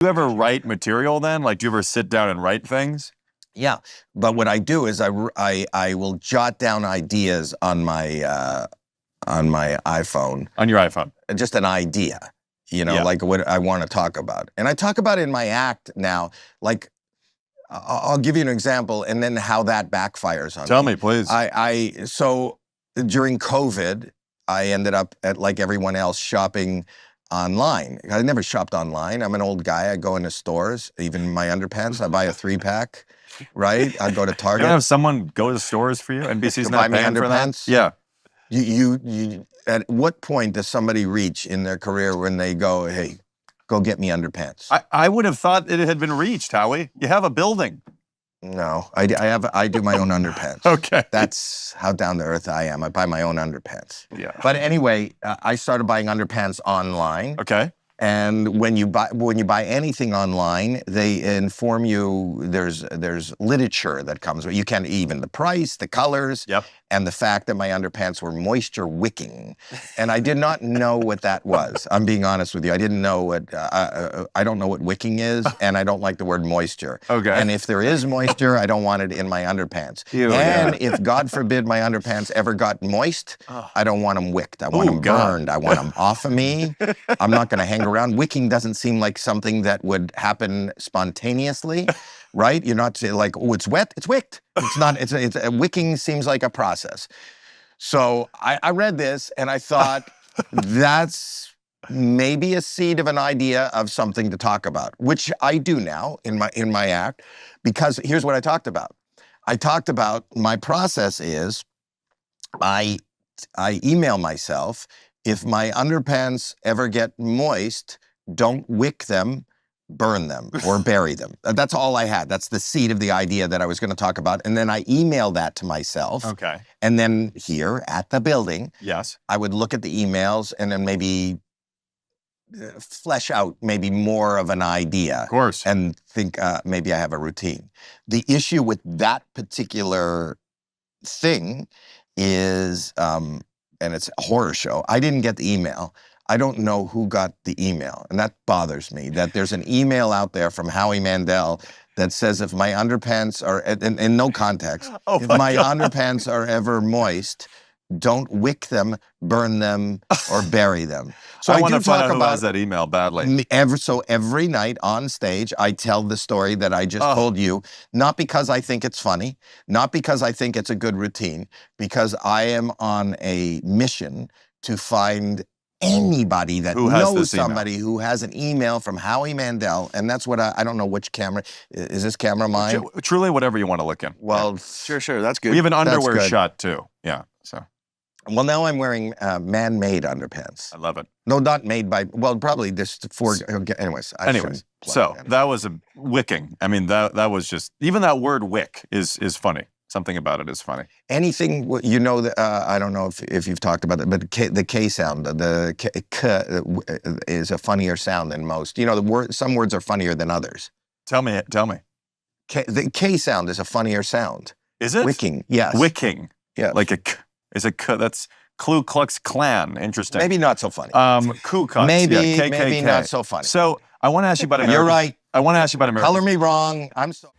Do you ever write material then? Like, do you ever sit down and write things? Yeah, but what I do is I will jot down ideas on my iPhone. On your iPhone? Just an idea, like what I want to talk about. And I talk about it in my act now. Like, I'll give you an example and then how that backfires on me. Tell me, please. So during COVID, I ended up, like everyone else, shopping online. I never shopped online. I'm an old guy. I go into stores, even my underpants. I buy a 3-pack, right? I go to Target. You don't have someone go to stores for you? NBC's not paying for that? Yeah. You at what point does somebody reach in their career when they go, hey, go get me underpants? I would have thought it had been reached, Howie. You have a building. No, I do my own underpants. Okay. That's how down to earth I am. I buy my own underpants. Yeah. But anyway, I started buying underpants online. Okay. And when you buy anything online, they inform you there's literature that comes with it. You can't even the price, the colors, and the fact that my underpants were moisture wicking. And I did not know what that was. I'm being honest with you. I didn't know what I don't know what wicking is, and I don't like the word moisture. Okay. And if there is moisture, I don't want it in my underpants. If God forbid my underpants ever got moist, I don't want them wicked. I want them burned. I want them off of me. I'm not going to hang around. Wicking doesn't seem like something that would happen spontaneously, right? You're not like, oh, it's wet, it's wicked. It's not, wicking seems like a process. So I read this and I thought, that's maybe a seed of an idea of something to talk about, which I do now in my act, because here's what I talked about. I talked about my process is I email myself, if my underpants ever get moist, don't wick them, burn them, or bury them. That's all I had. That's the seed of the idea that I was going to talk about. And then I emailed that to myself. Okay. And then here at the building, I would look at the emails and then maybe flesh out maybe more of an idea. Of course. And think maybe I have a routine. The issue with that particular thing is, and it's a horror show, I didn't get the email. I don't know who got the email. And that bothers me, that there's an email out there from Howie Mandel that says if my underpants are, in no context, if my underpants are ever moist, don't wick them, burn them, or bury them. So I want to find out who has that email badly. Every night on stage, I tell the story that I just told you, not because I think it's funny, not because I think it's a good routine, because I am on a mission to find anybody that knows somebody who has an email from Howie Mandel, and that's what I don't know which camera. Is this camera mine? Truly, whatever you want to look in. Well, sure, that's good. We have an underwear shot too. Yeah, so. Well, now I'm wearing man-made underpants. I love it. No, not made by, well, probably just for, anyways. So that was a wicking. I mean, that was just, even that word wick is funny. Something about it is funny. Anything, that I don't know if you've talked about it, but the K sound, the K is a funnier sound than most. Some words are funnier than others. Tell me. The K sound is a funnier sound. Is it? Wicking, yes. Wicking. Yeah. Like that's Ku Klux Klan. Interesting. Maybe not so funny. Ku Klux. Maybe not so funny. So I want to ask you about American. You're right. I want to ask you about American. Color me wrong. I'm sorry.